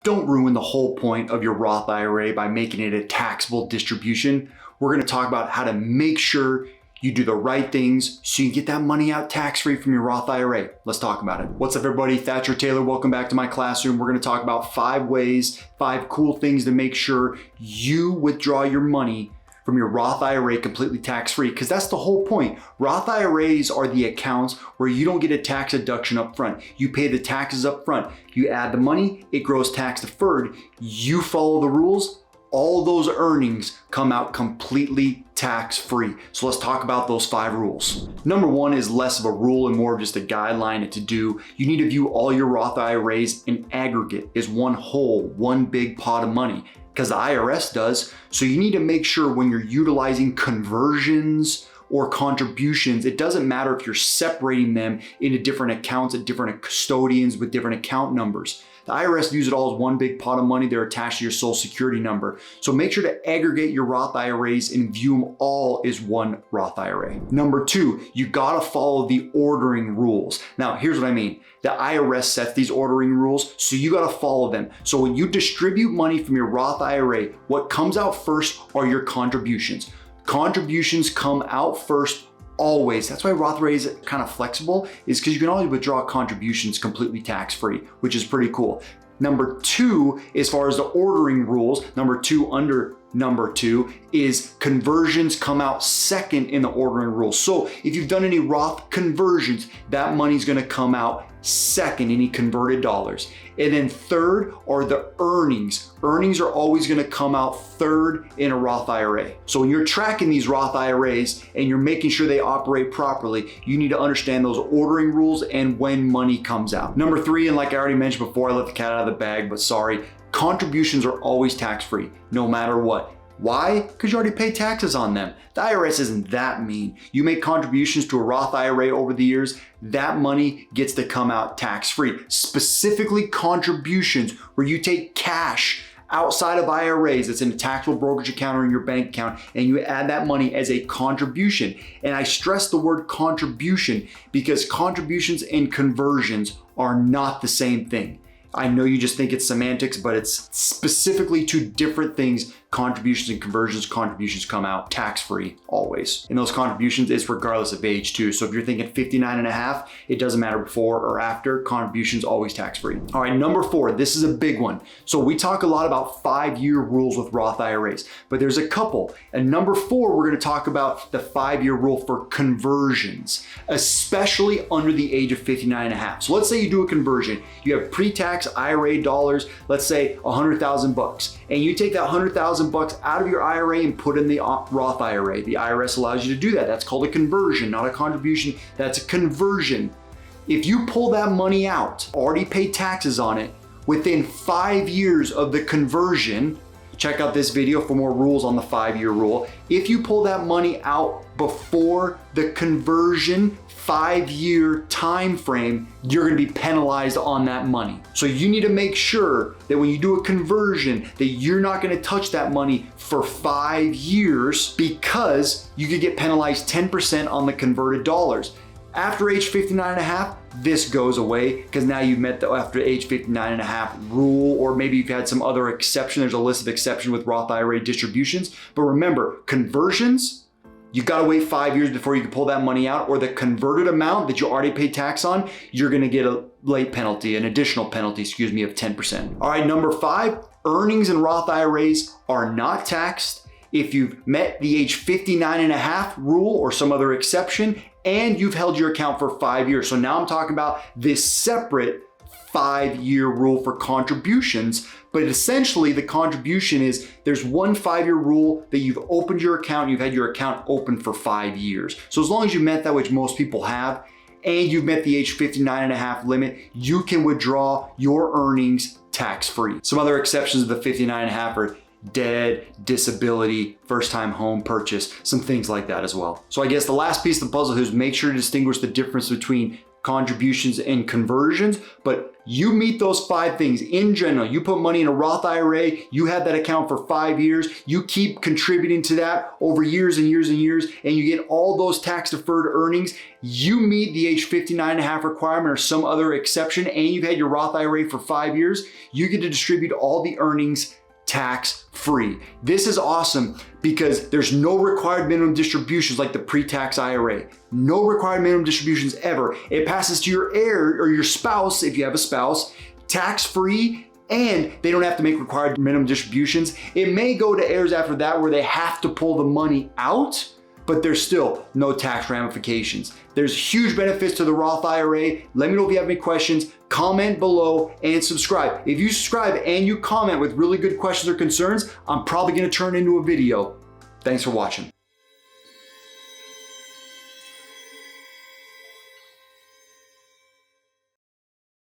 Don't ruin the whole point of your Roth IRA by making it a taxable distribution. We're going to talk about how to make sure you do the right things so you can get that money out tax-free from your Roth IRA. Let's talk about it. What's up, everybody? Thatcher Taylor. Welcome back to my classroom. We're going to talk about 5 ways, 5 cool things to make sure you withdraw your money from your Roth IRA completely tax-free, because that's the whole point. Roth IRAs are the accounts where you don't get a tax deduction up front. You pay the taxes up front. You add the money, it grows tax deferred. You follow the rules, all those earnings come out completely tax-free. So let's talk about those 5 rules. Number 1 is less of a rule and more of just a guideline to do. You need to view all your Roth IRAs in aggregate as one whole, one big pot of money, because the IRS does. So you need to make sure when you're utilizing conversions or contributions, it doesn't matter if you're separating them into different accounts at different custodians with different account numbers. The IRS views it all as one big pot of money. They're attached to your social security number. So make sure to aggregate your Roth IRAs and view them all as one Roth IRA. Number 2, you gotta follow the ordering rules. Now, here's what I mean. The IRS sets these ordering rules, so you gotta follow them. So when you distribute money from your Roth IRA, what comes out first are your contributions. Contributions come out first always. That's why Roth IRA is kind of flexible, is because you can always withdraw contributions completely tax-free, which is pretty cool. Number 2, as far as the ordering rules, number 2 under number 2 is conversions come out second in the ordering rules. So if you've done any Roth conversions, that money's gonna come out second, any converted dollars. And then third are the earnings. Earnings are always gonna come out third in a Roth IRA. So when you're tracking these Roth IRAs and you're making sure they operate properly, you need to understand those ordering rules and when money comes out. Number 3, and like I already mentioned before, I let the cat out of the bag, but sorry, contributions are always tax-free, no matter what. Why? Because you already pay taxes on them. The IRS isn't that mean. You make contributions to a Roth IRA over the years, that money gets to come out tax-free. Specifically contributions where you take cash outside of IRAs that's in a taxable brokerage account or in your bank account, and you add that money as a contribution. And I stress the word contribution because contributions and conversions are not the same thing. I know you just think it's semantics, but it's specifically 2 different things. Contributions and contributions come out tax-free always. And those contributions is regardless of age too. So if you're thinking 59 and a half, it doesn't matter before or after, contributions always tax-free. All right, number 4, this is a big one. So we talk a lot about 5-year rules with Roth IRAs, but there's a couple. And number 4, we're gonna talk about the 5-year rule for conversions, especially under the age of 59 and a half. So let's say you do a conversion. You have pre-tax IRA dollars, let's say $100,000, and you take that $100,000 out of your IRA and put in the Roth IRA. The IRS allows you to do that. That's called a conversion, not a contribution. That's a conversion. If you pull that money out, already paid taxes on it, within 5 years of the conversion, check out this video for more rules on the 5-year rule. If you pull that money out before the conversion 5-year time frame, you're gonna be penalized on that money. So you need to make sure that when you do a conversion that you're not gonna touch that money for 5 years, because you could get penalized 10% on the converted dollars. After age 59 and a half, this goes away because now you've met the after age 59 and a half rule, or maybe you've had some other exception. There's a list of exceptions with Roth IRA distributions. But remember, conversions, you gotta wait 5 years before you can pull that money out, or the converted amount that you already paid tax on, you're gonna get a late penalty, an additional penalty, of 10%. All right, number 5, earnings in Roth IRAs are not taxed if you've met the age 59 and a half rule or some other exception, and you've held your account for 5 years. So now I'm talking about this separate 5-year rule for contributions, but essentially the contribution is there's one 5-year rule that you've opened your account, you've had your account open for 5 years. So as long as you met that, which most people have, and you've met the age 59 and a half limit, you can withdraw your earnings tax-free. Some other exceptions of the 59 and a half are dead, disability, first-time home purchase, some things like that as well. So I guess the last piece of the puzzle is make sure to distinguish the difference between contributions and conversions, but you meet those 5 things in general. You put money in a Roth IRA, you have that account for 5 years, you keep contributing to that over years and years and years, and you get all those tax deferred earnings. You meet the age 59 and a half requirement or some other exception, and you've had your Roth IRA for 5 years, you get to distribute all the earnings tax free. This is awesome because there's no required minimum distributions like the pre-tax IRA. No required minimum distributions ever. It passes to your heir or your spouse, if you have a spouse, tax free, and they don't have to make required minimum distributions. It may go to heirs after that where they have to pull the money out, but there's still no tax ramifications. There's huge benefits to the Roth IRA. Let me know if you have any questions. Comment below and subscribe. If you subscribe and you comment with really good questions or concerns, I'm probably gonna turn into a video. Thanks for watching.